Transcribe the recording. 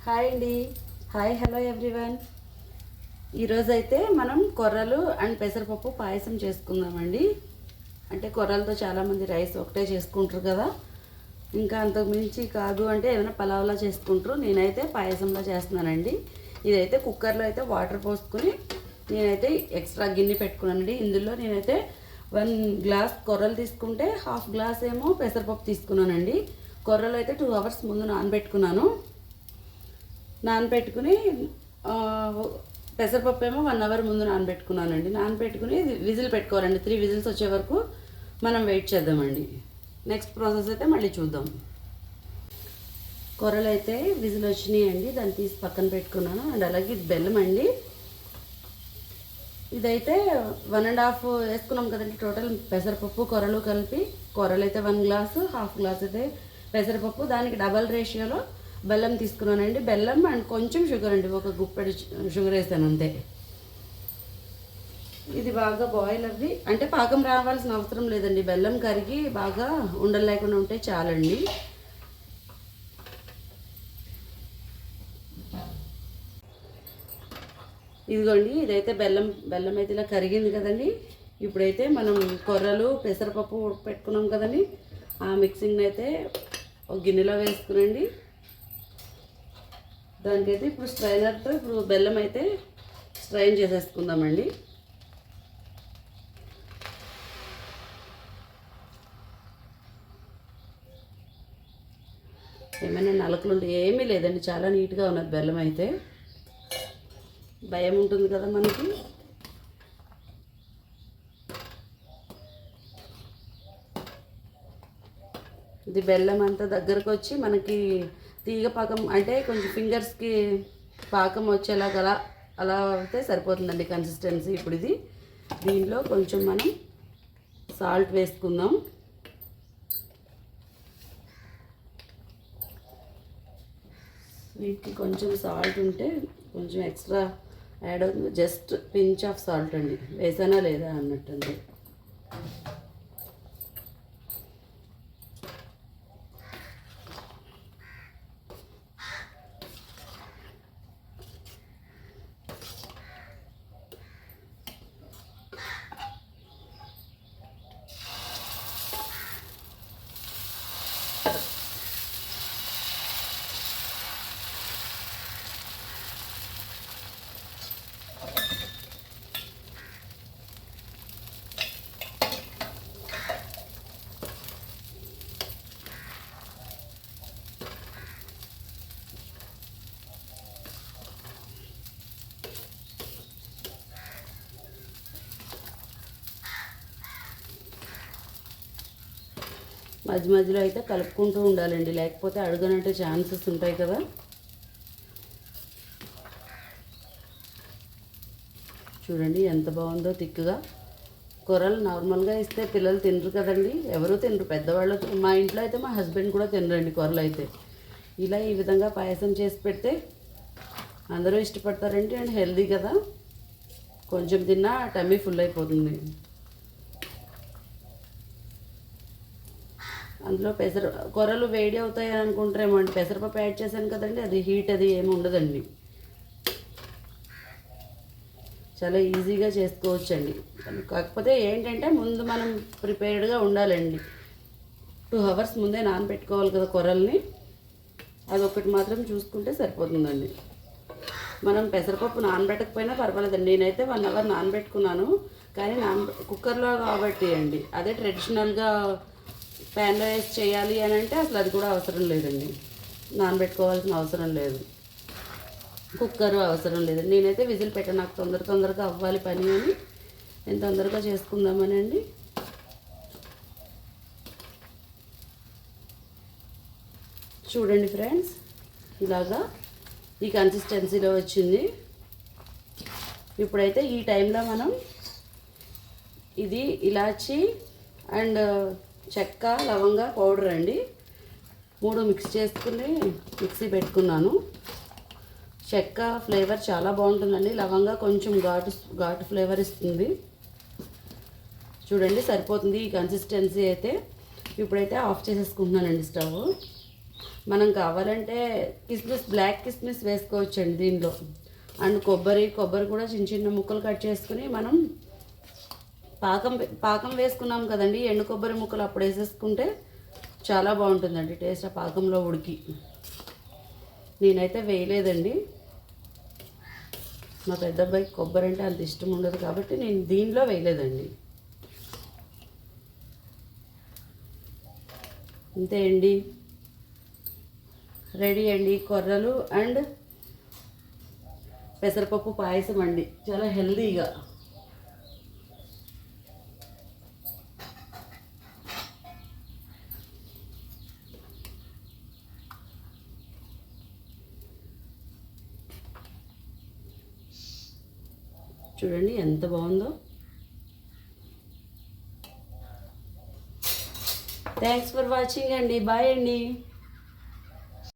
Hi అండి. Hi, hello everyone. ఈరోజైతే మనం కొర్రలు అండ్ పెసరపప్పు పాయసం చేసుకుందామండి. అంటే కొర్రలతో చాలామంది రైస్ ఒకటే చేసుకుంటారు కదా, ఇంకా అంతకు మించి కాదు అంటే ఏదైనా పలావ్లా చేసుకుంటారు. నేనైతే పాయసంలా చేస్తున్నానండి. ఇదైతే కుక్కర్లో అయితే వాటర్ పోసుకొని నేనైతే ఎక్స్ట్రా గిన్నె పెట్టుకున్నానండి. ఇందులో నేనైతే 1 గ్లాస్ కొర్రలు తీసుకుంటే 1/2 గ్లాస్ ఏమో పెసరపప్పు తీసుకున్నానండి. కొర్రలు అయితే 2 అవర్స్ ముందు నానబెట్టుకుని పెసరపప్పు ఏమో 1 అవర్ ముందు నానబెట్టుకున్నానండి. నానబెట్టుకుని విజిల్ పెట్టుకోవాలండి. 3 విజిల్స్ వచ్చే వరకు మనం వెయిట్ చేద్దామండి. నెక్స్ట్ ప్రాసెస్ అయితే మళ్ళీ చూద్దాం. కొర్రలు అయితే విజిల్ వచ్చినాయండి, దాన్ని తీసి పక్కన పెట్టుకున్నాను. అండ్ అలాగే ఇది బెల్లం అండి. ఇదైతే 1.5 వేసుకున్నాం కదండి టోటల్ పెసరపప్పు కొర్రలు కలిపి. కొర్రలు అయితే 1 గ్లాసు, 1/2 గ్లాస్ అయితే పెసరపప్పు, దానికి డబల్ రేషియోలో బెల్లం తీసుకున్నానండి. బెల్లం అండ్ కొంచెం షుగర్ అండి, ఒక గుప్పెడు షుగర్ వేసాను అంతే. ఇది బాగా బాయిల్ అవ్వి, అంటే పాకం రావాల్సిన అవసరం లేదండి. బెల్లం కరిగి బాగా ఉండలు లేకుండా ఉంటే చాలండి. ఇదిగోండి, ఇదైతే బెల్లం అయితే ఇలా కరిగింది కదండి. ఇప్పుడైతే మనం కొర్రలు పెసరపప్పు పెట్టుకున్నాం కదండి, ఆ మిక్సింగ్ని అయితే ఒక గిన్నెలో వేసుకునండి. దానికైతే ఇప్పుడు స్ట్రైనర్తో ఇప్పుడు బెల్లం అయితే స్ట్రైన్ చేసేసుకుందామండి. ఏమైనా నలకలుంటే ఏమీ లేదండి, చాలా నీట్గా ఉన్నది బెల్లం అయితే. భయం ఉంటుంది కదా మనకి. ఇది బెల్లం అంతా దగ్గరకు వచ్చి మనకి తీగ పాకం అంటే కొంచెం ఫింగర్స్కి పాకం వచ్చేలాగా అలా అయితే సరిపోతుందండి కన్సిస్టెన్సీ. ఇప్పుడు దీనిలో కొంచెం మనం సాల్ట్ వేసుకుందాం. వీటికి కొంచెం సాల్ట్ ఉంటే కొంచెం ఎక్స్ట్రా యాడ్ అవుతుంది. జస్ట్ పించ్ ఆఫ్ సాల్ట్ అండి, వేసానా లేదా అన్నట్టుంది. మధ్య మధ్యలో అయితే కలుపుకుంటూ ఉండాలండి, లేకపోతే అడుగనంటే ఛాన్సెస్ ఉంటాయి కదా. చూడండి ఎంత బాగుందో తిక్కుగా. కూరలు నార్మల్గా ఇస్తే పిల్లలు తినరు కదండి, ఎవరు తినరు, పెద్దవాళ్ళు. మా ఇంట్లో అయితే మా హస్బెండ్ కూడా తినరండి కూరలు అయితే. ఇలా ఈ విధంగా పాయసం చేసి పెడితే అందరూ ఇష్టపడతారండి. అండ్ హెల్దీ కదా, కొంచెం తిన్నా టమ్మీ ఫుల్ అయిపోతుంది. అందులో కొర్రలు వేడి అవుతాయి అనుకుంటారేమో అండి, పెసరపప్పు యాడ్ చేశాను కదండి, అది హీట్ అది ఏమి ఉండదండి. చాలా ఈజీగా చేసుకోవచ్చండి. కాకపోతే ఏంటంటే ముందు మనం ప్రిపేర్డ్గా ఉండాలండి. 2 అవర్స్ ముందే నానబెట్టుకోవాలి కదా కొర్రల్ని, అదొకటి మాత్రం చూసుకుంటే సరిపోతుందండి. మనం పెసరపప్పు నానబెట్టకపోయినా పర్వాలేదండి. నేనైతే 1 అవర్ నానబెట్టుకున్నాను, కానీ కుక్కర్లో కాబట్టి అండి. అదే ట్రెడిషనల్గా ప్యాన్లో వేసి చేయాలి అని అంటే అసలు అది కూడా అవసరం లేదండి, నానబెట్టుకోవాల్సిన అవసరం లేదు, కుక్కర్ అవసరం లేదండి. నేనైతే విజిల్ పెట్టాను, నాకు తొందరగా అవ్వాలి పని అని నేను తొందరగా చేసుకుందామని అండి. చూడండి ఫ్రెండ్స్, ఇలాగా ఈ కన్సిస్టెన్సీలో వచ్చింది. ఇప్పుడైతే ఈ టైంలో మనం ఇది ఇలాచి అండ్ చెక్క లవంగ పౌడర్ అండి 3 మిక్స్ చేసుకుని మిక్సీ పెట్టుకున్నాను. చెక్క ఫ్లేవర్ చాలా బాగుంటుందండి, లవంగా కొంచెం ఘాటు ఫ్లేవర్ ఇస్తుంది. చూడండి సరిపోతుంది ఈ కన్సిస్టెన్సీ అయితే. ఇప్పుడైతే ఆఫ్ చేసేసుకుంటున్నానండి స్టవ్. మనం కావాలంటే కిస్మిస్, బ్లాక్ కిస్మిస్ వేసుకోవచ్చండి దీనిలో. అండ్ కొబ్బరి కూడా చిన్న చిన్న ముక్కలు కట్ చేసుకుని మనం పాకం వేసుకున్నాం కదండి, ఎండు కొబ్బరి ముక్కలు అప్పుడు వేసేసుకుంటే చాలా బాగుంటుందండి టేస్ట్ ఆ పాకంలో ఉడికి. నేనైతే వేయలేదండి, మా పెద్ద అబ్బాయికి కొబ్బరి అంటే అంత ఇష్టం ఉండదు కాబట్టి నేను దీనిలో వేయలేదండి. అంతే అండి, రెడీ అండి కొర్రలు అండ్ పెసరపప్పు పాయసం అండి, చాలా హెల్దీగా. చూడండి ఎంత బాగుందో. థ్యాంక్స్ ఫర్ వాచింగ్ అండి, బాయ్ అండి.